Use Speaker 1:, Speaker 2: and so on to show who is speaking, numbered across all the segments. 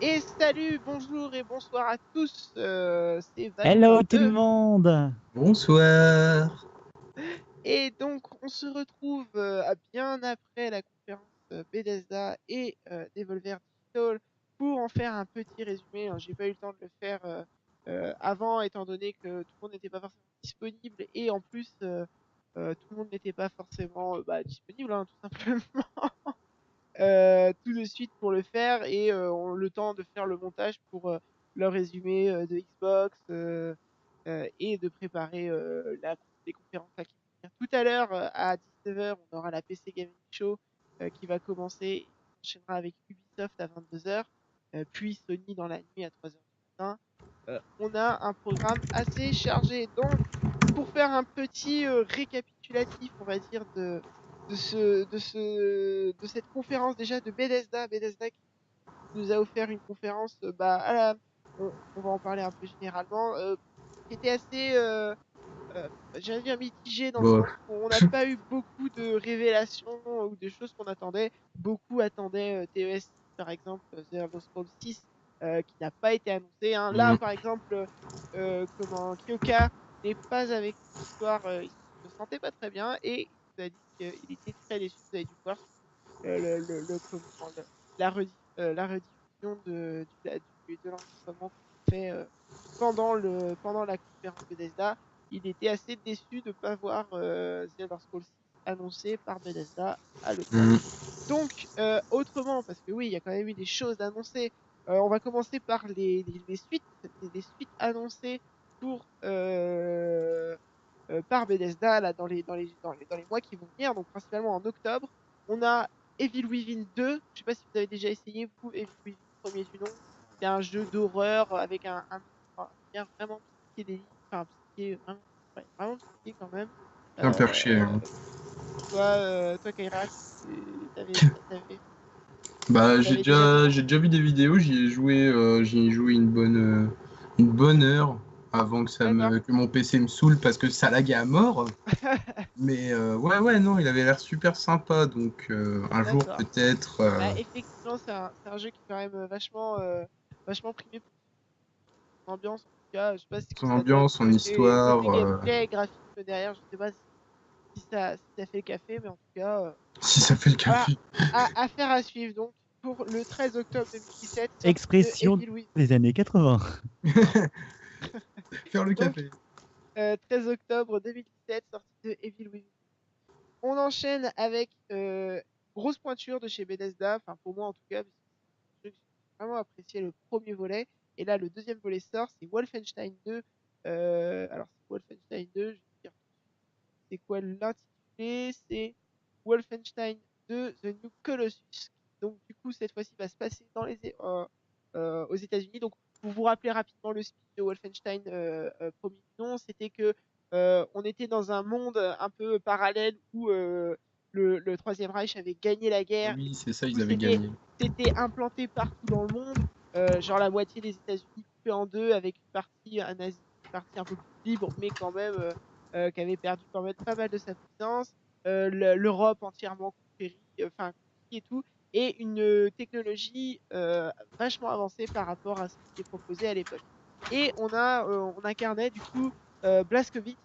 Speaker 1: Et salut, bonjour et bonsoir à tous, c'est
Speaker 2: Hello tout le
Speaker 1: Valentin2.
Speaker 2: monde!
Speaker 3: Bonsoir.
Speaker 1: Et donc on se retrouve bien après la conférence Bethesda et Devolver Digital pour en faire un petit résumé. J'ai pas eu le temps de le faire avant, étant donné que tout le monde n'était pas forcément disponible et en plus tout le monde n'était pas forcément disponible, hein, tout simplement. Tout de suite pour le faire et ont le temps de faire le montage pour leur résumé de Xbox et de préparer les conférences là, qui vont venir. Tout à l'heure à 19h, on aura la PC Gaming Show qui va commencer. On enchaînera avec Ubisoft à 22h, puis Sony dans la nuit à 3h du matin. On a un programme assez chargé. Donc, pour faire un petit récapitulatif, on va dire, de cette conférence déjà de Bethesda qui nous a offert une conférence, on va en parler un peu généralement, qui était assez, j'allais dire mitigée dans le
Speaker 3: Bon,
Speaker 1: sens où on n'a pas eu beaucoup de révélations ou de choses qu'on attendait. Beaucoup attendaient TES par exemple, The Elder Scrolls 6, qui n'a pas été annoncé. Hein. Là, par exemple, Kyoka n'est pas avec l'histoire, il se sentait pas très bien et il nous a dit qu'il était très déçu. Vous avez dû voir comment, la rediffusion de l'enregistrement qu'on fait pendant la conférence Bethesda. Il était assez déçu de ne pas voir The Elder Scrolls 6 annoncé par Bethesda à l'E3. Donc, autrement, parce que oui, il y a quand même eu des choses annoncées. On va commencer par les suites annoncées pour par Bethesda là, dans les mois qui vont venir, donc principalement en octobre. On a Evil Within 2. Je ne sais pas si vous avez déjà essayé, vous, Evil Within premier du nom. C'est un jeu d'horreur avec un univers vraiment psychédélique, enfin psyché, vraiment, ouais, vraiment psyché quand même.
Speaker 3: un perché.
Speaker 1: Toi, Kaira, t'avais
Speaker 3: Bah, j'ai
Speaker 1: t'avais déjà
Speaker 3: déjà,
Speaker 1: fait?
Speaker 3: j'ai déjà vu des vidéos. J'y ai joué une bonne heure avant
Speaker 1: D'accord.
Speaker 3: que mon PC me saoule parce que ça laguait à mort. Mais ouais, non, il avait l'air super sympa. Donc un jour
Speaker 1: D'accord.
Speaker 3: peut-être.
Speaker 1: Bah, effectivement, c'est un jeu qui est quand même vachement primé pour son ambiance. En tout cas, je sais pas si
Speaker 3: Son
Speaker 1: ça doit
Speaker 3: ambiance, son
Speaker 1: côté
Speaker 3: histoire.
Speaker 1: gameplay, graphisme derrière, je sais pas si ça fait le café, mais en tout cas,
Speaker 3: Si ça fait le
Speaker 1: voilà,
Speaker 3: café.
Speaker 1: affaire à suivre. Donc, pour le 13 octobre 2017, sortie de
Speaker 2: Expression
Speaker 1: Evil Within.
Speaker 2: des années 80.
Speaker 3: Faire le
Speaker 1: Donc,
Speaker 3: café.
Speaker 1: 13 octobre 2017, sortie de Evil Within. On enchaîne avec grosse pointure de chez Bethesda, enfin pour moi en tout cas, parce que c'est un jeu que j'ai vraiment apprécié le premier volet. Et là, le deuxième volet sort, c'est Wolfenstein 2. Alors, c'est Wolfenstein 2, je vais vous dire tout de suite, c'est quoi l'intitulé? C'est Wolfenstein 2 The New Colossus. Donc, du coup, cette fois-ci, va se passer aux États-Unis. Donc, pour vous rappeler rapidement le speech de Wolfenstein premier du nom, c'était que on était dans un monde un peu parallèle où le Troisième Reich avait gagné la guerre et
Speaker 3: Oui, c'est ça,
Speaker 1: du coup
Speaker 3: ils avaient gagné.
Speaker 1: c'était implanté partout dans le monde, genre la moitié des États-Unis coupée en deux avec une partie en Asie, une partie un peu plus libre, mais quand même qui avait perdu quand même pas mal de sa puissance, l'Europe entièrement conquérie, enfin conquis et tout, et une technologie vachement avancée par rapport à ce qui était proposé à l'époque. Et on incarnait du coup Blazkowicz,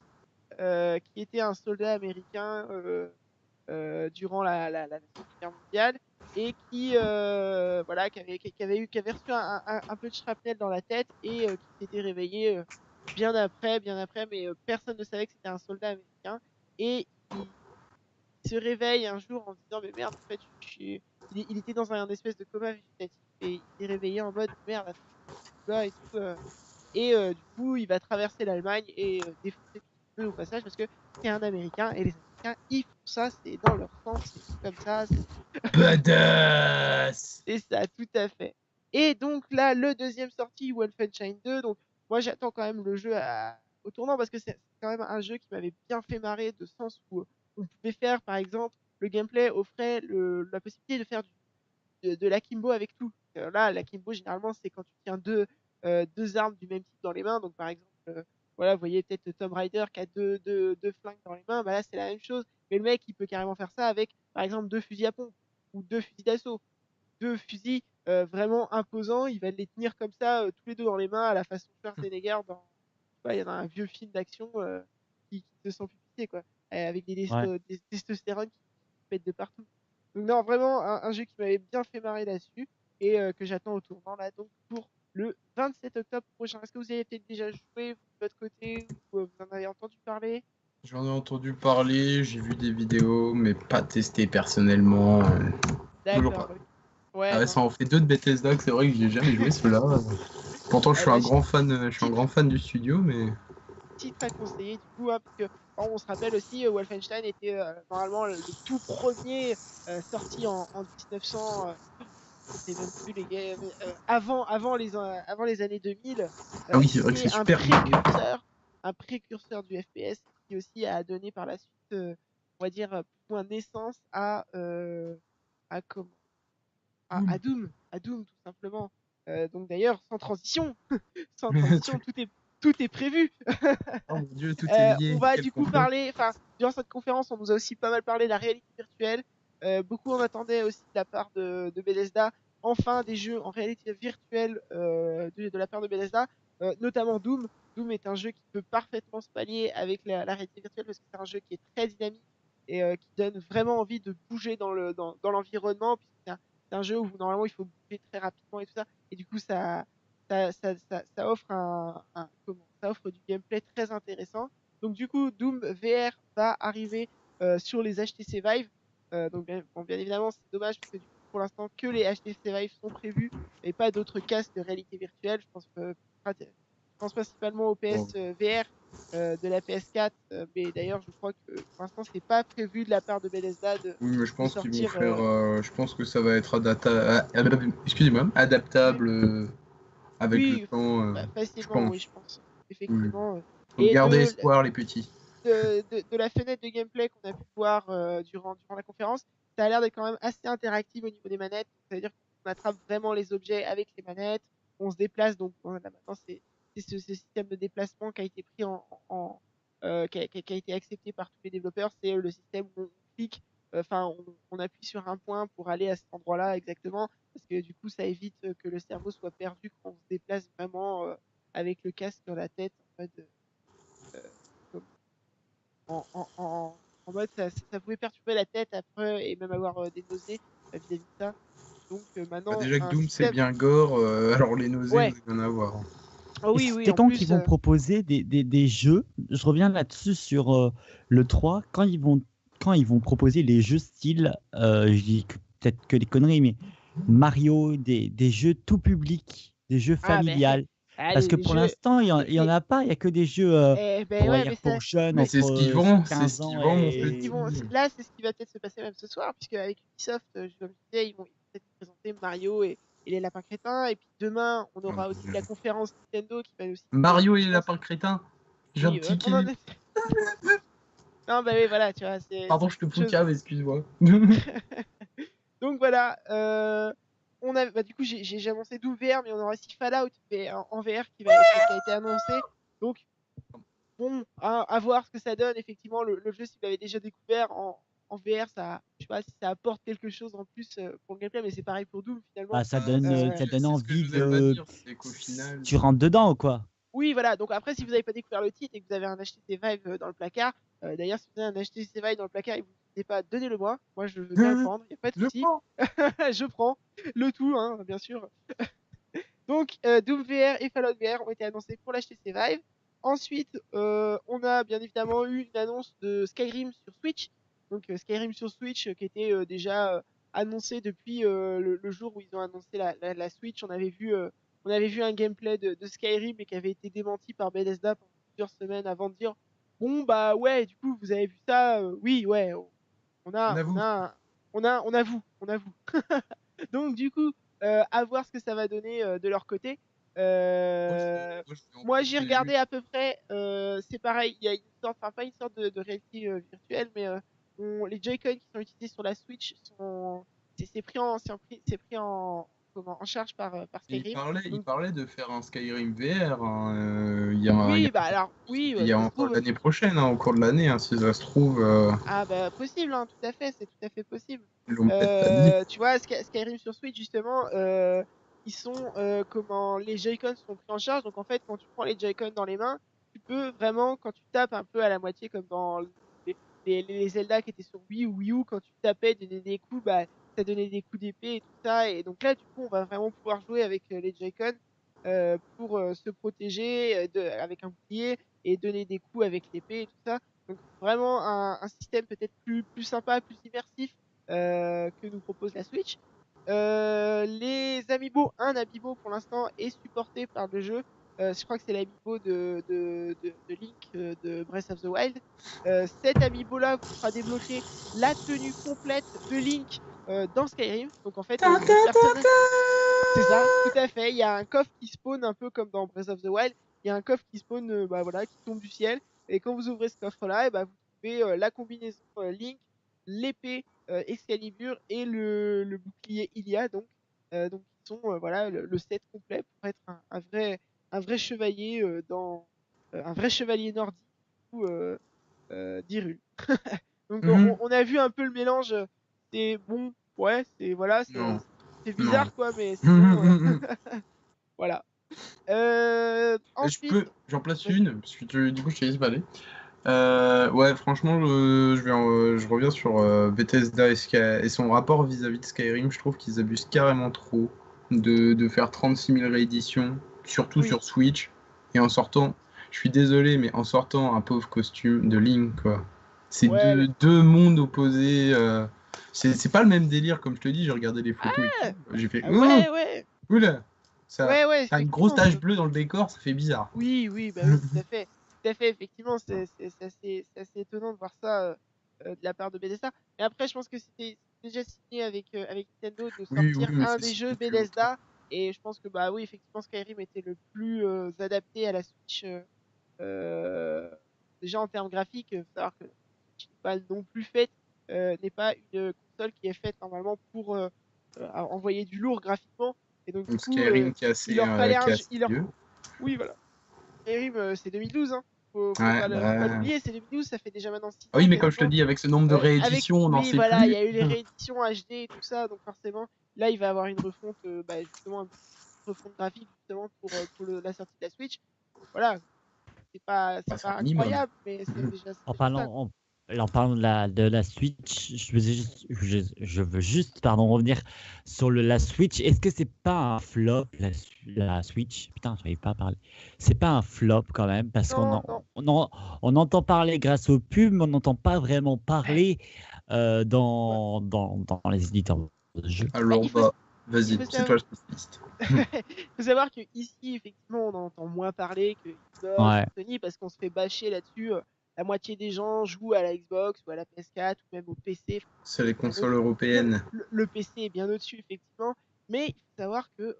Speaker 1: qui était un soldat américain durant la Seconde Guerre mondiale et voilà, qui avait reçu un peu de shrapnel dans la tête et qui s'était réveillé bien après, mais personne ne savait que c'était un soldat américain. Et il se réveille un jour en se disant mais merde, en fait, il était dans un espèce de coma végétatif et il s'est réveillé en mode merde, attends, là et tout. Et du coup, il va traverser l'Allemagne et défoncer tout ce qu'il peut au passage parce que c'est un Américain et les Américains, ils font ça, c'est dans leur sang, c'est comme ça,
Speaker 3: Badass.
Speaker 1: c'est ça, tout à fait. Et donc là, le deuxième sorti, Wolfenstein 2, donc moi j'attends quand même le jeu au tournant parce que c'est quand même un jeu qui m'avait bien fait marrer de sens où on pouvait faire, par exemple, le gameplay offrait la possibilité de faire de l'akimbo avec tout. Là, l'akimbo, généralement, c'est quand tu tiens deux armes du même type dans les mains. Donc, par exemple, voilà, vous voyez peut-être Tomb Raider qui a deux flingues dans les mains. Bah, là, c'est la même chose. Mais le mec, il peut carrément faire ça avec, par exemple, deux fusils à pompe ou deux fusils d'assaut, deux fusils vraiment imposants. Il va les tenir comme ça, tous les deux dans les mains, à la façon Schwarzenegger dans, il y en a un vieux film d'action qui se sent publicité, quoi, avec
Speaker 2: Ouais.
Speaker 1: des testostérone qui pètent de partout. Donc non, vraiment un jeu qui m'avait bien fait marrer là-dessus et que j'attends au tournant là, donc pour le 27 octobre prochain. Est-ce que vous avez peut-être déjà joué, vous, de votre côté, ou vous en avez entendu parler?
Speaker 3: J'en ai entendu parler, j'ai vu des vidéos, mais pas testé personnellement. Toujours
Speaker 1: D'accord,
Speaker 3: pas.
Speaker 1: ok. Ouais,
Speaker 3: Ah ouais,
Speaker 1: non.
Speaker 3: ça en fait 2 de Bethesda, que c'est vrai que j'ai jamais joué ceux-là. Pourtant, je suis
Speaker 1: Bah,
Speaker 3: un grand fan, je suis un grand fan du studio, mais
Speaker 1: titre à conseiller du coup, hein, parce que on se rappelle aussi, Wolfenstein était normalement le tout premier sorti en 1900, je sais même plus les gars, avant les années 2000,
Speaker 3: ah oui,
Speaker 1: qui
Speaker 3: c'est vrai que c'est
Speaker 1: était
Speaker 3: super.
Speaker 1: un précurseur du FPS, qui aussi a donné par la suite, on va dire, plus ou moins naissance à comment, à Doom tout simplement. Donc d'ailleurs, sans transition, sans transition, tout est prévu.
Speaker 3: Oh mon dieu, tout est
Speaker 1: On
Speaker 3: lié.
Speaker 1: va
Speaker 3: Quel
Speaker 1: du coup
Speaker 3: complot.
Speaker 1: parler, enfin, durant cette conférence, on nous a aussi pas mal parlé de la réalité virtuelle. Beaucoup en attendaient aussi de la part de Bethesda, enfin des jeux en réalité virtuelle de la part de Bethesda, notamment Doom. Doom est un jeu qui peut parfaitement se pallier avec la réalité virtuelle parce que c'est un jeu qui est très dynamique et qui donne vraiment envie de bouger dans l'environnement, puisque c'est un jeu où normalement il faut bouger très rapidement et tout ça. Et du coup, ça offre ça offre du gameplay très intéressant. Donc du coup, Doom VR va arriver sur les HTC Vive. Donc bien évidemment, c'est dommage parce que du coup, pour l'instant, que les HTC Vive sont prévus et pas d'autres casques de réalité virtuelle. Je pense principalement au PS
Speaker 3: Bon.
Speaker 1: VR de la PS4, mais d'ailleurs, je crois que pour l'instant, c'est pas prévu de la part de Bethesda
Speaker 3: Oui, mais je
Speaker 1: de
Speaker 3: pense qu'ils vont
Speaker 1: sortir.
Speaker 3: faire. Je pense que ça va être excusez-moi, adaptable avec le
Speaker 1: Oui,
Speaker 3: temps. Je
Speaker 1: facilement, oui,
Speaker 3: pense.
Speaker 1: je pense.
Speaker 3: Oui.
Speaker 1: Effectivement.
Speaker 3: Faut
Speaker 1: Et
Speaker 3: garder espoir, les petits.
Speaker 1: de la fenêtre de gameplay qu'on a pu voir durant la conférence, ça a l'air d'être quand même assez interactif au niveau des manettes. C'est-à-dire qu'on attrape vraiment les objets avec les manettes, on se déplace. Donc là, maintenant, c'est ce système de déplacement qui a été pris qui a été accepté par tous les développeurs. C'est le système où on clique, enfin, on appuie sur un point pour aller à cet endroit-là exactement, parce que du coup, ça évite que le cerveau soit perdu quand on se déplace vraiment avec le casque dans la tête, en mode, comme- en mode ça pouvait perturber la tête après et même avoir des nausées vis-à-vis de ça. Donc
Speaker 3: Bah,
Speaker 1: maintenant,
Speaker 3: déjà que
Speaker 1: un
Speaker 3: Doom c'est
Speaker 1: système.
Speaker 3: bien gore, alors les nausées,
Speaker 1: Ouais,
Speaker 3: vous allez en avoir.
Speaker 1: oh
Speaker 2: Et
Speaker 1: oui, oui,
Speaker 2: c'est
Speaker 1: en
Speaker 2: quand qu'ils
Speaker 1: plus.
Speaker 2: vont proposer des jeux? Je reviens là-dessus sur le 3, quand ils vont proposer les jeux style, je dis peut-être que des conneries, mais Mario, des jeux tout public, des jeux
Speaker 1: Ah, ben,
Speaker 2: familiales. Parce que
Speaker 1: les
Speaker 2: pour
Speaker 1: jeux.
Speaker 2: l'instant, il y en
Speaker 1: Les,
Speaker 2: a pas, il y a que des jeux,
Speaker 1: ben
Speaker 2: on va
Speaker 1: ouais,
Speaker 2: dire,
Speaker 1: mais ça.
Speaker 2: pour jeunes
Speaker 3: Mais
Speaker 1: Mais
Speaker 3: c'est ce qu'ils
Speaker 2: entre
Speaker 3: vendent, c'est ce
Speaker 2: 15
Speaker 3: qu'ils
Speaker 2: ans
Speaker 3: vendent, mon
Speaker 1: c'est ce
Speaker 3: petit.
Speaker 1: qu'ils
Speaker 2: et...
Speaker 1: vont. Là, c'est ce qui va peut-être se passer même ce soir, puisque avec Ubisoft, comme je disais, ils vont peut-être présenter Mario et les lapins crétins. Et puis demain, on
Speaker 3: Oh mon
Speaker 1: aura aussi
Speaker 3: Dieu.
Speaker 1: la conférence Nintendo qui va aussi nous donner,
Speaker 3: Mario et
Speaker 1: je
Speaker 3: les
Speaker 1: pense.
Speaker 3: lapins crétins. J'ai un
Speaker 1: Oui,
Speaker 3: petit
Speaker 1: on en
Speaker 3: kiff.
Speaker 1: est. Non, bah oui, voilà, tu vois,
Speaker 3: Pardon,
Speaker 1: c'est
Speaker 3: je te
Speaker 1: quelque chose.
Speaker 3: poucave, excuse-moi.
Speaker 1: Donc voilà, bah, du coup, j'ai annoncé Doom VR, mais on aura aussi Fallout mais en VR qui a été annoncé. Donc bon, à voir ce que ça donne. Effectivement, le jeu, si vous l'avez déjà découvert en VR, je sais pas si ça apporte quelque chose en plus pour le gameplay, mais c'est pareil pour Doom finalement.
Speaker 2: Ah,
Speaker 1: Euh,
Speaker 2: ça donne
Speaker 3: C'est ce que je
Speaker 2: envie
Speaker 3: n'osais pas
Speaker 2: de...
Speaker 3: dire, c'est qu'au final.
Speaker 2: Tu rentres dedans, quoi.
Speaker 1: Oui, voilà. Donc après, si vous n'avez pas découvert le titre et que vous avez un HTC Vive dans le placard, d'ailleurs, si vous avez un HTC Vive dans le placard et que vous n'hésitez pas, donnez-le-moi. Moi, je veux bien le prendre, il n'y a pas de
Speaker 3: Je
Speaker 1: souci.
Speaker 3: prends.
Speaker 1: Je prends le tout, hein, bien sûr. Donc, Doom VR et Fallout VR ont été annoncés pour l'HTC Vive. Ensuite, on a bien évidemment eu une annonce de Skyrim sur Switch. Donc, Skyrim sur Switch qui était déjà annoncé depuis le jour où ils ont annoncé la Switch. On avait vu un gameplay de Skyrim et qui avait été démenti par Bethesda pendant plusieurs semaines avant de dire bon bah ouais, du coup vous avez vu ça, oui ouais, on
Speaker 3: On
Speaker 1: a on
Speaker 3: avoue.
Speaker 1: a on a vous. Donc du coup, à voir ce que ça va donner de leur côté.
Speaker 3: Moi, je vais en
Speaker 1: Moi, j'ai
Speaker 3: pousser une.
Speaker 1: regardé à peu près. C'est pareil, il y a une sorte, enfin pas une sorte de réalité virtuelle, mais les Joy-Con qui sont utilisés sur la Switch c'est pris en en charge par
Speaker 3: Il
Speaker 1: Skyrim.
Speaker 3: parlait, il
Speaker 1: Donc,
Speaker 3: parlait de faire un Skyrim VR hein, il y
Speaker 1: oui,
Speaker 3: a,
Speaker 1: bah alors, oui,
Speaker 3: il y a
Speaker 1: ça se
Speaker 3: encore
Speaker 1: trouve.
Speaker 3: l'année prochaine, hein, au cours de l'année, hein, si ça se trouve,
Speaker 1: Ah, bah, possible, hein, tout à fait, c'est tout à fait possible.
Speaker 3: ils l'ont peut-être pas dit.
Speaker 1: Tu vois, Skyrim sur Switch, justement, ils sont, comment, les Joy-Con sont pris en charge. Donc, en fait, quand tu prends les Joy-Con dans les mains, tu peux vraiment, quand tu tapes un peu à la moitié, comme dans les Zelda qui étaient sur Wii ou Wii U, quand tu tapais, donner des coups, bah, ça donnait des coups d'épée et tout ça. Et donc là, du coup, on va vraiment pouvoir jouer avec les Joy-Con pour se protéger avec un bouclier et donner des coups avec l'épée et tout ça. Donc vraiment un système peut-être plus sympa, plus immersif que nous propose la Switch. Les Amiibo, un Amiibo pour l'instant est supporté par le jeu. Je crois que c'est l'Amiibo de Link de Breath of the Wild. Cet Amiibo-là vous fera débloquer la tenue complète de Link dans Skyrim. Donc en fait, votre personnage... C'est ça, tout à fait. Il y a un coffre qui spawn un peu comme dans Breath of the Wild. Il y a un coffre qui spawn, bah voilà, qui tombe du ciel. Et quand vous ouvrez ce coffre-là, et bah, vous trouvez la combinaison Link, l'épée Excalibur et le bouclier Ilia. Donc ils sont voilà le set complet pour être un vrai chevalier dans un vrai chevalier nordique ou d'Hyrule. Donc
Speaker 3: Mhm.
Speaker 1: on a vu un peu le mélange. C'est bon, ouais, c'est voilà,
Speaker 3: Non,
Speaker 1: c'est
Speaker 3: non.
Speaker 1: bizarre quoi, mais sinon voilà. Ensuite,
Speaker 3: J'en place
Speaker 1: vas-y.
Speaker 3: une, parce que du coup, je t'ai laissé parler. Ouais, franchement, je reviens sur Bethesda et son rapport vis-à-vis de Skyrim. Je trouve qu'ils abusent carrément trop de faire 36 000 rééditions, surtout
Speaker 1: Oui,
Speaker 3: sur Switch, et en sortant, je suis désolé, mais en sortant un pauvre costume de Link, quoi. C'est
Speaker 1: ouais,
Speaker 3: deux mondes opposés. C'est pas le même délire, comme je te dis, j'ai regardé les photos et tout. J'ai fait,
Speaker 1: ah ouais, ouais,
Speaker 3: oula, ça,
Speaker 1: ouais,
Speaker 3: t'as une grosse
Speaker 1: effectivement.
Speaker 3: tache bleue dans le décor, ça fait bizarre.
Speaker 1: Oui, oui, bah oui, tout à fait. Tout à fait, effectivement, c'est assez étonnant de voir ça de la part de Bethesda. Et après, je pense que c'était déjà signé avec Nintendo de
Speaker 3: Oui, oui,
Speaker 1: sortir
Speaker 3: mais
Speaker 1: un
Speaker 3: c'est
Speaker 1: des
Speaker 3: signé
Speaker 1: jeux
Speaker 3: depuis longtemps.
Speaker 1: Bethesda. Et je pense que, bah oui, effectivement, Skyrim était le plus adapté à la Switch. Déjà en termes graphiques, faut savoir que la Switch n'est pas non plus faite, n'est pas une console qui est faite normalement pour envoyer du lourd graphiquement. Et donc, du
Speaker 3: Donc
Speaker 1: coup,
Speaker 3: Skyrim
Speaker 1: il leur fallait
Speaker 3: qui
Speaker 1: un
Speaker 3: est
Speaker 1: jeu.
Speaker 3: assez vieux.
Speaker 1: Oui, voilà. Skyrim, c'est 2012, hein.
Speaker 3: Ouais,
Speaker 1: Faut pas
Speaker 3: bah...
Speaker 1: l'oublier, c'est 2012, ça fait déjà maintenant 6
Speaker 3: Ah
Speaker 1: ans
Speaker 3: oui, mais comme je te
Speaker 1: quasiment.
Speaker 3: dis, avec ce nombre de
Speaker 1: Avec,
Speaker 3: rééditions, on n'en
Speaker 1: oui,
Speaker 3: sait
Speaker 1: voilà, il
Speaker 3: plus.
Speaker 1: y a eu les rééditions HD et tout ça, donc forcément, là, il va avoir une refonte, bah, justement, une refonte graphique, justement, pour la sortie de la Switch. Voilà,
Speaker 3: Bah,
Speaker 1: c'est
Speaker 3: c'est un
Speaker 1: pas
Speaker 3: minimum.
Speaker 1: incroyable, mais c'est
Speaker 2: En
Speaker 1: déjà ça,
Speaker 2: parlant,
Speaker 1: quoi.
Speaker 2: en parlant de la Switch, je veux juste pardon, revenir sur la Switch. Est-ce que c'est pas un flop, la Switch? Putain, j'arrive pas à parler. C'est pas un flop quand même, parce
Speaker 1: Non, non.
Speaker 2: on entend parler grâce aux pubs, mais on n'entend pas vraiment parler
Speaker 1: Ouais.
Speaker 2: dans les éditeurs de jeux.
Speaker 1: Bah,
Speaker 3: Alors, bah,
Speaker 1: il
Speaker 3: vas-y,
Speaker 1: faut
Speaker 3: c'est
Speaker 1: savoir,
Speaker 3: toi le spécialiste.
Speaker 1: faut savoir que ici, effectivement, on en entend moins parler que Xbox,
Speaker 2: Ouais.
Speaker 1: Sony, parce qu'on se fait bâcher là-dessus. La moitié des gens jouent à la Xbox ou à la PS4 ou même au PC.
Speaker 3: C'est les
Speaker 1: Bien
Speaker 3: consoles européennes.
Speaker 1: le PC est bien au-dessus, effectivement. Mais il faut savoir que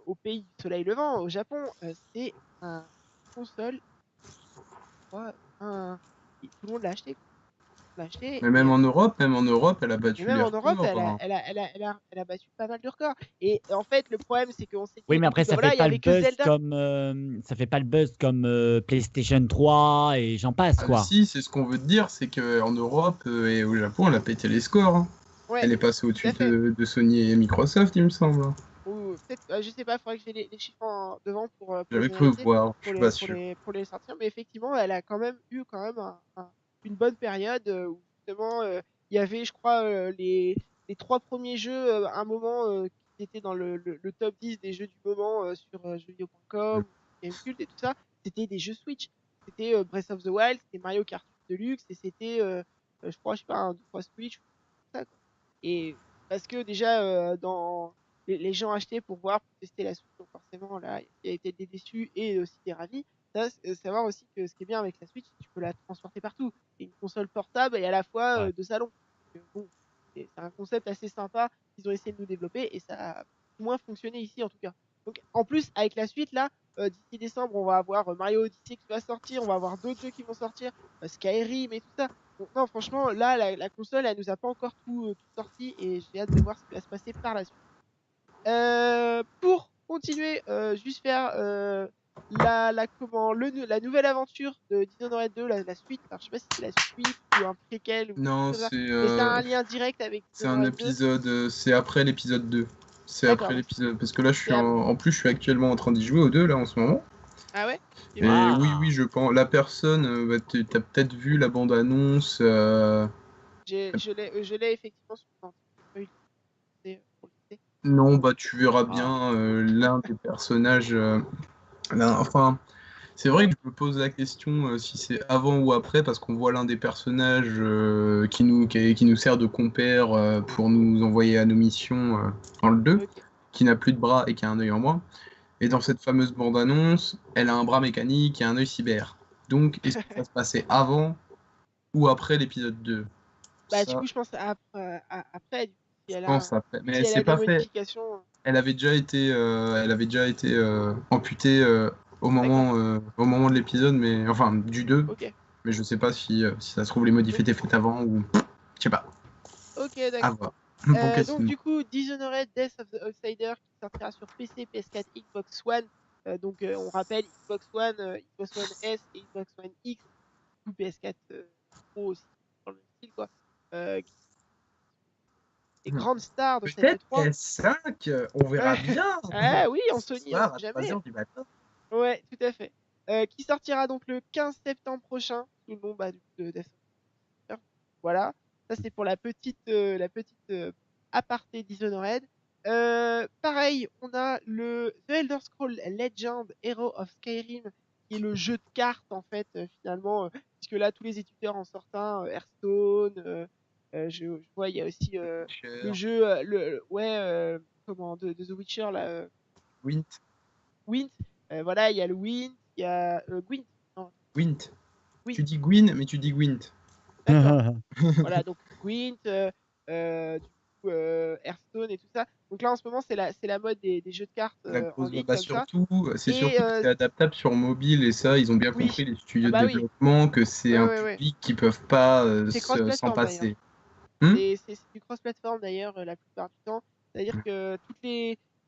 Speaker 1: au pays du soleil levant, au Japon, c'est un console, je crois, tout le monde l'a acheté. L'a acheté
Speaker 3: Mais même en Europe, elle a
Speaker 1: et
Speaker 3: battu
Speaker 1: même
Speaker 3: les
Speaker 1: en Europe,
Speaker 3: records. Hein.
Speaker 1: elle a battu pas mal de records. Et en fait, le problème, c'est qu'on s'est dit
Speaker 2: Oui,
Speaker 1: au
Speaker 2: mais
Speaker 1: début,
Speaker 2: après,
Speaker 1: bah voilà, il y avait que Zelda.
Speaker 2: ça fait pas le buzz comme PlayStation 3 et j'en passe,
Speaker 3: Ah,
Speaker 2: quoi.
Speaker 3: si, c'est ce qu'on veut te dire, c'est qu'en Europe et au Japon, elle a pété les scores. Hein.
Speaker 1: Ouais,
Speaker 3: Elle est passée
Speaker 1: tout
Speaker 3: au-dessus
Speaker 1: à fait.
Speaker 3: de Sony et Microsoft, il me semble. Hein.
Speaker 1: Ou peut-être, je sais pas, il faudrait que j'ai les chiffres devant pour
Speaker 3: J'avais
Speaker 1: les
Speaker 3: cru
Speaker 1: analyser,
Speaker 3: voir, je suis pas sûr.
Speaker 1: pour les sortir. Mais effectivement, elle a quand même eu une bonne période où justement il y avait, je crois, les trois premiers jeux à un moment qui étaient dans le top 10 des jeux du moment sur jeuxvideo.com, Gamecult et tout ça. C'était des jeux Switch. C'était Breath of the Wild, c'était Mario Kart Deluxe et c'était, je crois, je sais pas, un 2-3 Switch, tout ça, quoi. Et parce que déjà, dans les gens achetaient pour voir, pour tester la Switch. Donc forcément, là, il y a été des déçus et aussi des ravis. Ça, savoir aussi que ce qui est bien avec la Switch, c'est que tu peux la transporter partout. C'est une console portable et à la fois
Speaker 2: Ouais.
Speaker 1: de salon. Bon, c'est un concept assez sympa qu'ils ont essayé de nous développer et ça a au moins fonctionné ici en tout cas. Donc en plus, avec la suite, là, d'ici décembre, on va avoir Mario Odyssey qui va sortir, on va avoir d'autres jeux qui vont sortir, Skyrim et tout ça. Donc non, franchement, là, la console, elle nous a pas encore tout sorti et j'ai hâte de voir ce qui va se passer par la suite. Pour continuer, juste faire la nouvelle aventure de Dishonored 2, la suite. Alors, je sais pas si c'est la suite ou un préquel ou
Speaker 3: Non,
Speaker 1: quelque chose comme ça,
Speaker 3: c'est
Speaker 1: mais ça a un lien direct avec
Speaker 3: un
Speaker 1: Dishonored 2.
Speaker 3: épisode, c'est après l'épisode 2. C'est
Speaker 1: D'accord,
Speaker 3: après
Speaker 1: donc
Speaker 3: l'épisode. Parce que là,
Speaker 1: c'est ap-
Speaker 3: en plus, je suis actuellement en train d'y jouer aux deux, là, en ce moment.
Speaker 1: Ah ouais?
Speaker 3: Et
Speaker 2: Ah.
Speaker 3: oui, je pense. La personne, t'as peut-être vu la bande-annonce.
Speaker 1: Je l'ai effectivement sur le J'ai pas eu le temps de tester, pour le tester.
Speaker 3: Non, bah, tu verras
Speaker 2: Ah.
Speaker 3: bien l'un des personnages. Enfin, c'est vrai que je me pose la question si c'est avant ou après, parce qu'on voit l'un des personnages qui nous sert de compère pour nous envoyer à nos missions dans le 2,
Speaker 1: Ok.
Speaker 3: qui n'a plus de bras et qui a un œil en moins. Et dans cette fameuse bande-annonce, elle a un bras mécanique et un œil cyber. Donc, est-ce que ça se passait avant ou après l'épisode 2?
Speaker 1: Bah, du
Speaker 3: Ça,
Speaker 1: coup, je pense après, du coup, si
Speaker 3: je
Speaker 1: elle
Speaker 3: pense
Speaker 1: a,
Speaker 3: après. Mais
Speaker 1: si elle a
Speaker 3: c'est
Speaker 1: des
Speaker 3: pas fait.
Speaker 1: modifications.
Speaker 3: Elle avait déjà été amputée
Speaker 1: D'accord.
Speaker 3: au moment de l'épisode, mais enfin du 2.
Speaker 1: Ok.
Speaker 3: Mais je sais pas si ça se trouve les modifs
Speaker 1: Donc,
Speaker 3: étaient faites avant ou je sais pas.
Speaker 1: ok,
Speaker 3: À
Speaker 1: d'accord.
Speaker 3: voir. Bon
Speaker 1: Donc,
Speaker 3: questionnement.
Speaker 1: du coup, Dishonored Death of the Outsider qui sortira sur PC, PS4, Xbox One. Donc, on rappelle Xbox One, Xbox One S et Xbox One X, ou PS4 Pro aussi, dans le même style, quoi. Qui sont les grandes stars de cette
Speaker 3: Peut-être
Speaker 1: E3.
Speaker 3: PS5, on verra bien.
Speaker 1: Ah oui, en
Speaker 3: Ce
Speaker 1: Sony, on
Speaker 3: soir
Speaker 1: sait
Speaker 3: à
Speaker 1: jamais.
Speaker 3: 3h du matin.
Speaker 1: Ouais, tout à fait. Qui sortira donc le 15 septembre prochain, sous le nom du coup, de Death of the Outsider. Voilà, ça c'est pour la petite aparté Dishonored. Pareil, on a le The Elder Scrolls Legend Hero of Skyrim, qui est le jeu de cartes en fait, finalement, puisque là tous les éditeurs en sortent un, Hearthstone, je vois il y a aussi le jeu, de The Witcher là,
Speaker 3: Wint.
Speaker 1: Gwent. Voilà, il y a le Gwent, il y a Gwent. Non,
Speaker 3: Wint.
Speaker 1: Gwent.
Speaker 3: Tu dis Gwyn, mais tu dis Gwent.
Speaker 1: D'accord. Voilà, donc Gwent, du coup, Hearthstone et tout ça. Donc là, en ce moment, c'est la mode des jeux de cartes
Speaker 3: La
Speaker 1: en
Speaker 3: grosse
Speaker 1: ligne
Speaker 3: bah
Speaker 1: comme ça.
Speaker 3: c'est
Speaker 1: Et
Speaker 3: surtout que c'est adaptable sur mobile et ça, ils ont bien
Speaker 1: oui,
Speaker 3: compris les
Speaker 1: ah
Speaker 3: studios de
Speaker 1: bah oui,
Speaker 3: développement que c'est
Speaker 1: ouais,
Speaker 3: un
Speaker 1: ouais, ouais.
Speaker 3: public qui peuvent pas
Speaker 1: C'est
Speaker 3: s'en
Speaker 1: cross-platform d'ailleurs.
Speaker 3: passer. Hmm.
Speaker 1: C'est du cross-platform d'ailleurs la plupart du temps. C'est-à-dire que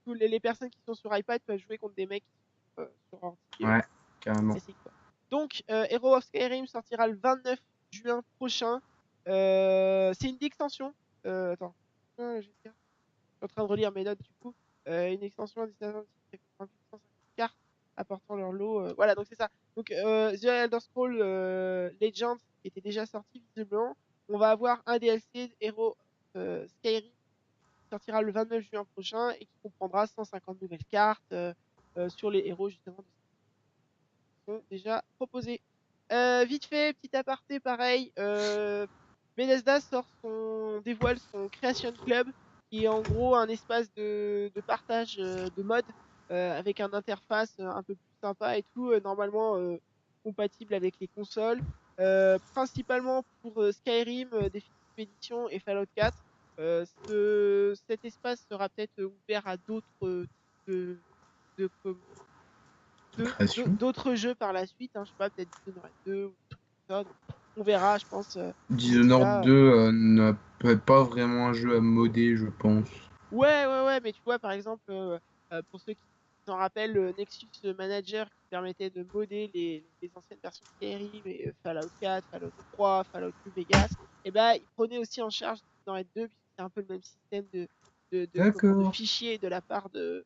Speaker 1: les personnes qui sont sur iPad peuvent jouer contre des mecs qui sont sur ordi
Speaker 3: Ouais, carrément.
Speaker 1: classique, quoi. Donc, Hero of Skyrim sortira le 29 juin prochain. C'est une extension. Attends. Je suis en train de relire mes notes du coup. Une extension à destination qui comprend plus de 150 cartes apportant leur lot. Voilà, donc c'est ça. Donc, The Elder Scrolls Legends qui était déjà sorti visiblement. On va avoir un DLC Hero Skyrim qui sortira le 29 juin prochain et qui comprendra 150 nouvelles cartes sur les héros justement de sont déjà proposés. Vite fait, petit aparté pareil, Bethesda dévoile son Creation Club, qui est en gros un espace de partage de modes avec une interface un peu plus sympa et tout, normalement compatible avec les consoles, principalement pour Skyrim, Definitive Edition et Fallout 4. Cet espace sera peut-être ouvert à d'autres types de, d'autres jeux par la suite, hein, je sais pas, peut-être Dishonored 2 ou des trucs comme ça. Donc, on verra, je pense.
Speaker 3: Dishonored 2 n'a pas vraiment un jeu à modder, je pense.
Speaker 1: Ouais, mais tu vois, par exemple, pour ceux qui s'en rappellent, le Nexus Manager qui permettait de modder les anciennes versions de Skyrim, et Fallout 4, Fallout 3, Fallout New Vegas, et ben, il prenait aussi en charge Dishonored 2, puisque c'est un peu le même système de
Speaker 3: D'accord.
Speaker 1: fichiers de la part de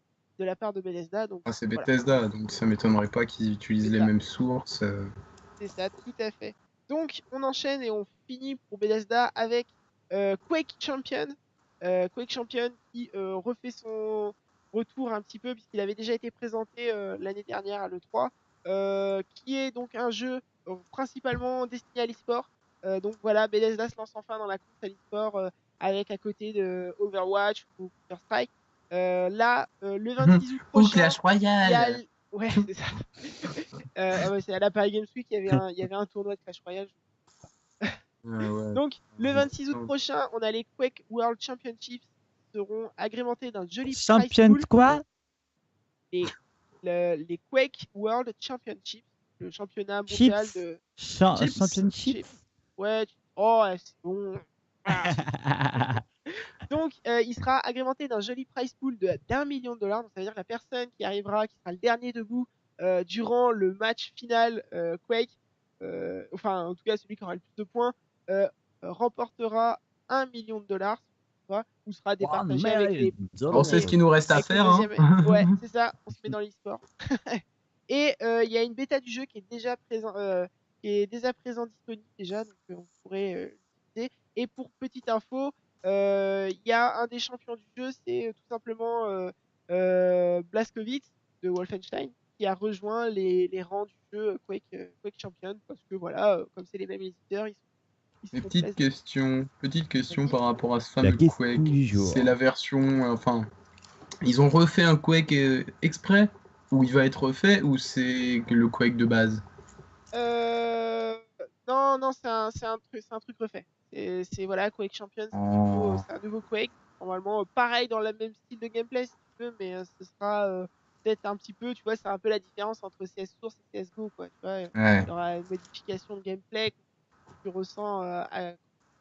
Speaker 1: Bethesda. Donc,
Speaker 3: Ah, c'est
Speaker 1: voilà,
Speaker 3: Bethesda, donc ça m'étonnerait pas qu'ils utilisent
Speaker 1: c'est
Speaker 3: les
Speaker 1: ça.
Speaker 3: mêmes sources.
Speaker 1: C'est ça, tout à fait. Donc, on enchaîne et on finit pour Bethesda avec Quake Champion. Quake Champion qui refait son retour un petit peu, puisqu'il avait déjà été présenté l'année dernière à l'E3, qui est donc un jeu principalement destiné à l'e-sport. Donc voilà, Bethesda se lance enfin dans la course à l'e-sport avec à côté de Overwatch ou Counter-Strike. Là, le 26 août
Speaker 3: Ou
Speaker 1: prochain,
Speaker 3: Clash
Speaker 1: il y a...
Speaker 3: Royale.
Speaker 1: Ouais, c'est ça. Ouais, c'est à la Paris Games Week, il y avait un tournoi de Clash Royale.
Speaker 3: Ouais.
Speaker 1: Donc, le 26 août prochain, on a les Quake World Championships qui seront agrémentés d'un joli prize
Speaker 2: Champion
Speaker 1: pool.
Speaker 2: de quoi?
Speaker 1: Les Quake World Championships, le championnat mondial
Speaker 2: Chips?
Speaker 1: de
Speaker 3: Chips.
Speaker 2: Championship?
Speaker 1: chips. Ouais, oh, ouais, c'est bon. Ah. Donc, il sera agrémenté d'un joli prize pool d'1 million de dollars. Donc, ça veut dire que la personne qui arrivera, qui sera le dernier debout durant le match final Quake, enfin, en tout cas, celui qui aura le plus de points, remportera 1 million de dollars, ou sera départagé avec les
Speaker 3: On sait ce qu'il nous reste à
Speaker 1: avec le
Speaker 3: faire. Hein.
Speaker 1: deuxième. Ouais, c'est ça, on se met dans l'e-sport. Et il y a une bêta du jeu qui est déjà présent disponible déjà, donc on pourrait l'utiliser. Et pour petite info, il y a un des champions du jeu, c'est tout simplement Blazkowicz de Wolfenstein, qui a rejoint les rangs du jeu Quake Champion, parce que voilà, comme c'est les mêmes éditeurs, ils
Speaker 3: Mais
Speaker 1: sont
Speaker 3: petite question
Speaker 1: Vas-y.
Speaker 3: par rapport à ce
Speaker 2: La
Speaker 3: fameux
Speaker 2: question
Speaker 3: Quake.
Speaker 2: du jour.
Speaker 3: C'est la version, enfin, ils ont refait un Quake exprès, ou il va être refait, ou c'est le Quake de base?
Speaker 1: Non, c'est un truc refait. C'est voilà, Quake Champion,
Speaker 3: Oh.
Speaker 1: c'est un nouveau Quake. Normalement, pareil dans le même style de gameplay si tu veux, mais ce sera peut-être un petit peu, tu vois, c'est un peu la différence entre CS Source et CSGO, quoi. Tu vois, il
Speaker 3: Ouais.
Speaker 1: y aura une modification de gameplay que tu ressens à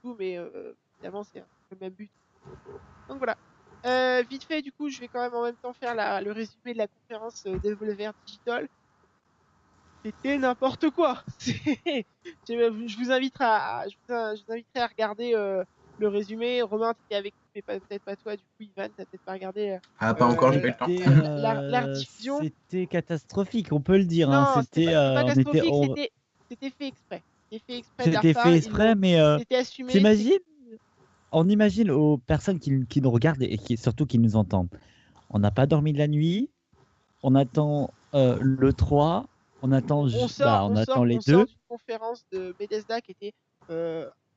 Speaker 1: tout, mais évidemment, c'est un peu le même but. Donc voilà. Vite fait, du coup, je vais quand même en même temps faire le résumé de la conférence Devolver Digital. C'était n'importe quoi. Je vous inviterai à regarder le résumé. Romain, tu étais avec nous, mais peut-être pas toi. Du coup, Ivan, t'as peut-être pas regardé
Speaker 3: Ah, pas encore, j'ai pas eu le temps.
Speaker 1: la diffusion.
Speaker 2: C'était catastrophique, on peut le dire. Hein.
Speaker 1: Non, c'était pas
Speaker 2: On était,
Speaker 1: catastrophique, c'était fait exprès. C'était fait exprès de leur
Speaker 2: c'était
Speaker 1: part.
Speaker 2: fait exprès, mais
Speaker 1: C'était assumé.
Speaker 2: t'imagines? On imagine aux personnes qui nous regardent et surtout qui nous entendent. On n'a pas dormi de la nuit, on attend le 3, on attend,
Speaker 1: On
Speaker 2: attend les
Speaker 1: on sort
Speaker 2: deux.
Speaker 1: d'une conférence de Bethesda qui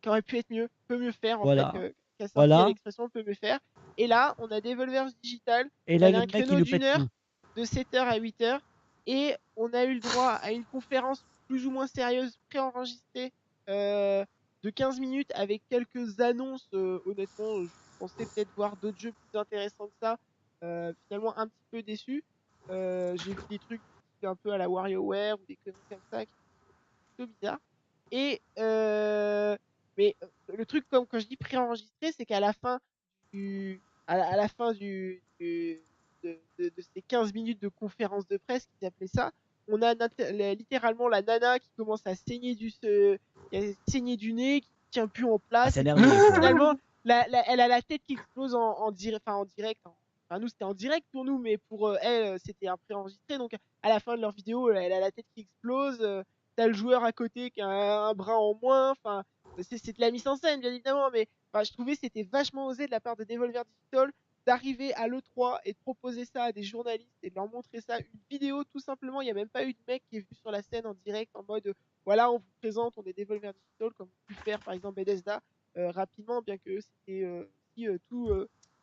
Speaker 1: aurait pu être mieux, peut mieux faire en
Speaker 2: Voilà.
Speaker 1: fait, qui a sorti
Speaker 2: Voilà.
Speaker 1: l'expression peut mieux faire. Et là, on a Devolver Digital,
Speaker 2: Et
Speaker 1: il
Speaker 2: là,
Speaker 1: avait
Speaker 2: le
Speaker 1: un
Speaker 2: mec, il
Speaker 1: créneau
Speaker 2: nous
Speaker 1: d'une
Speaker 2: pète
Speaker 1: heure,
Speaker 2: tout.
Speaker 1: de 7h à 8h, et on a eu le droit à une conférence plus ou moins sérieuse, préenregistrée, de 15 minutes avec quelques annonces. Honnêtement, je pensais peut-être voir d'autres jeux plus intéressants que ça. Finalement, un petit peu déçu. J'ai vu des trucs un peu à la WarioWare ou des conneries comme ça qui sont plutôt bizarres. Et mais le truc, comme quand je dis préenregistré, c'est qu'à la fin à la fin de ces 15 minutes de conférence de presse, qu'ils appelaient ça, on a littéralement la nana qui commence à saigner du nez, qui tient plus en place.
Speaker 2: c'est
Speaker 1: Et
Speaker 2: nerveux, quoi.
Speaker 1: finalement, elle a la tête qui explose en direct. Enfin, nous, c'était en direct pour nous, mais pour elle, c'était un préenregistré. Donc, à la fin de leur vidéo, elle a la tête qui explose. T'as le joueur à côté qui a un bras en moins. Enfin, c'est de la mise en scène, bien évidemment, mais enfin, je trouvais que c'était vachement osé de la part de Devolver Digital d'arriver à l'E3 et de proposer ça à des journalistes et de leur montrer ça, une vidéo tout simplement. Il n'y a même pas eu de mec qui est vu sur la scène en direct en mode voilà, on vous présente, on est Devolver Digital, comme on pu faire par exemple Bethesda rapidement, bien que c'était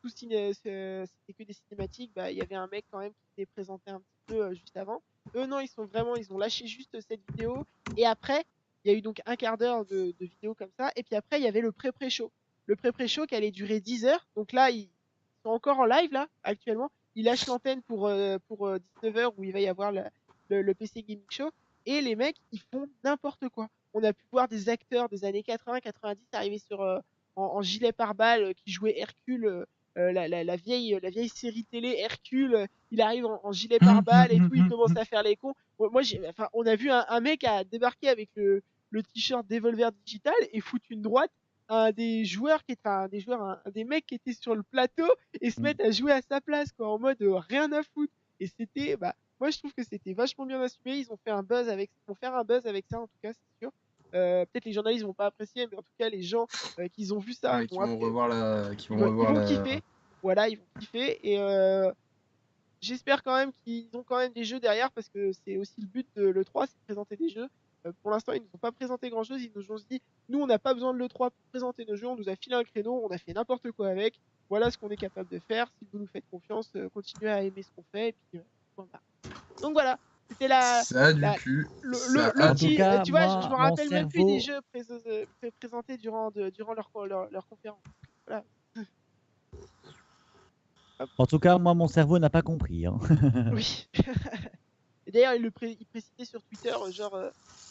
Speaker 1: c'était que des cinématiques. Bah, il y avait un mec quand même qui s'était présenté un petit peu juste avant. Eux, non, ils ont lâché juste cette vidéo. Et après, il y a eu donc un quart d'heure de vidéo comme ça. Et puis après, il y avait le pré-show. Le pré-show qui allait durer 10 heures. Donc là, ils sont encore en live, là, actuellement. Ils lâchent l'antenne pour 19 heures où il va y avoir le PC Gaming Show. Et les mecs, ils font n'importe quoi. On a pu voir des acteurs des années 80-90 arriver en gilet pare-balles qui jouaient Hercule. La vieille série télé Hercule, il arrive en gilet pare-balles et tout, il commence à faire les cons. On a vu un mec à débarquer avec le t-shirt Devolver Digital et foutre une droite à un des joueurs un des mecs qui étaient sur le plateau et se mettre à jouer à sa place, quoi, en mode rien à foutre. Et c'était, moi je trouve que c'était vachement bien assumé. Ils ont fait un buzz avec, ils vont faire un buzz avec ça en tout cas, c'est sûr. Peut-être les journalistes vont pas apprécier, mais en tout cas les gens qui ont vu ça
Speaker 3: Qui vont revoir
Speaker 1: ils vont kiffer. Voilà, ils vont kiffer. Et j'espère quand même qu'ils ont quand même des jeux derrière parce que c'est aussi le but de l'E3, c'est de présenter des jeux. Pour l'instant, ils ne nous ont pas présenté grand chose. Ils nous ont dit, nous, on n'a pas besoin de l'E3 pour présenter nos jeux. On nous a filé un créneau, on a fait n'importe quoi avec. Voilà ce qu'on est capable de faire. Si vous nous faites confiance, continuez à aimer ce qu'on fait. Et puis, voilà. Donc voilà, c'était
Speaker 3: Ça du cul.
Speaker 2: En tout cas,
Speaker 1: tu vois,
Speaker 2: moi,
Speaker 1: je me rappelle même plus des jeux présentés durant leur conférence. Voilà.
Speaker 2: En tout cas, moi, mon cerveau n'a pas compris. Hein.
Speaker 1: Oui. Et d'ailleurs, il précisait sur Twitter, genre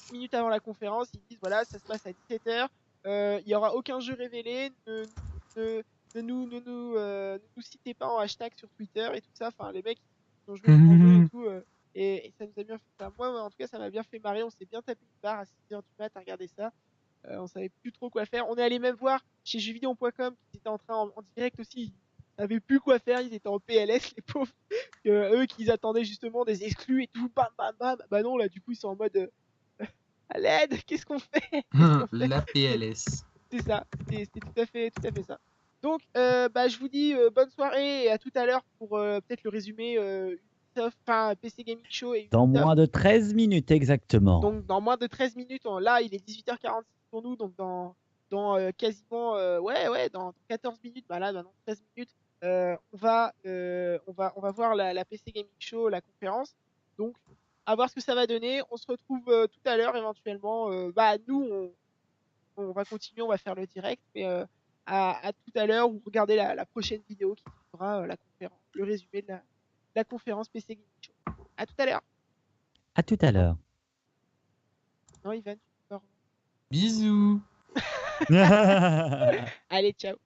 Speaker 1: 10 minutes avant la conférence, ils disent voilà, ça se passe à 17h, il n'y aura aucun jeu révélé, ne ne nous citez pas en hashtag sur Twitter et tout ça. Enfin, les mecs ils ont joué en jeu et tout. Et ça nous a bien fait. Enfin, moi, en tout cas, ça m'a bien fait marrer. On s'est bien tapé une barre à 6h du mat à regarder ça. On savait plus trop quoi faire. On est allé même voir chez jeuxvideo.com qui étaient en train en direct aussi. Ils savaient plus quoi faire. Ils étaient en PLS, les pauvres. Eux qui attendaient justement des exclus et tout. Bam, bam, bam. Bah non, là, du coup, ils sont en mode à l'aide. Qu'est-ce qu'on fait? Qu'est-ce qu'on fait?
Speaker 4: La PLS.
Speaker 1: C'est ça. C'est tout à fait ça. Donc, bah, je vous dis bonne soirée et à tout à l'heure pour peut-être le résumé Ubisoft, enfin PC Gaming Show et
Speaker 2: Dans
Speaker 1: Ubisoft.
Speaker 2: moins de 13 minutes, exactement.
Speaker 1: Donc, dans moins de 13 minutes, là, il est 18h46 pour nous, donc dans quasiment, dans 14 minutes, bah là, dans 13 minutes, on va voir la PC Gaming Show, la conférence. Donc, à voir ce que ça va donner. On se retrouve tout à l'heure éventuellement. Bah, nous, on va continuer, on va faire le direct, mais à tout à l'heure ou regardez la prochaine vidéo qui fera la conférence, le résumé de la conférence PC Gaming Show. À tout à l'heure.
Speaker 2: À tout à l'heure.
Speaker 1: Non, Ivan, tu peux pas revenir.
Speaker 4: Bisous.
Speaker 1: Allez, ciao.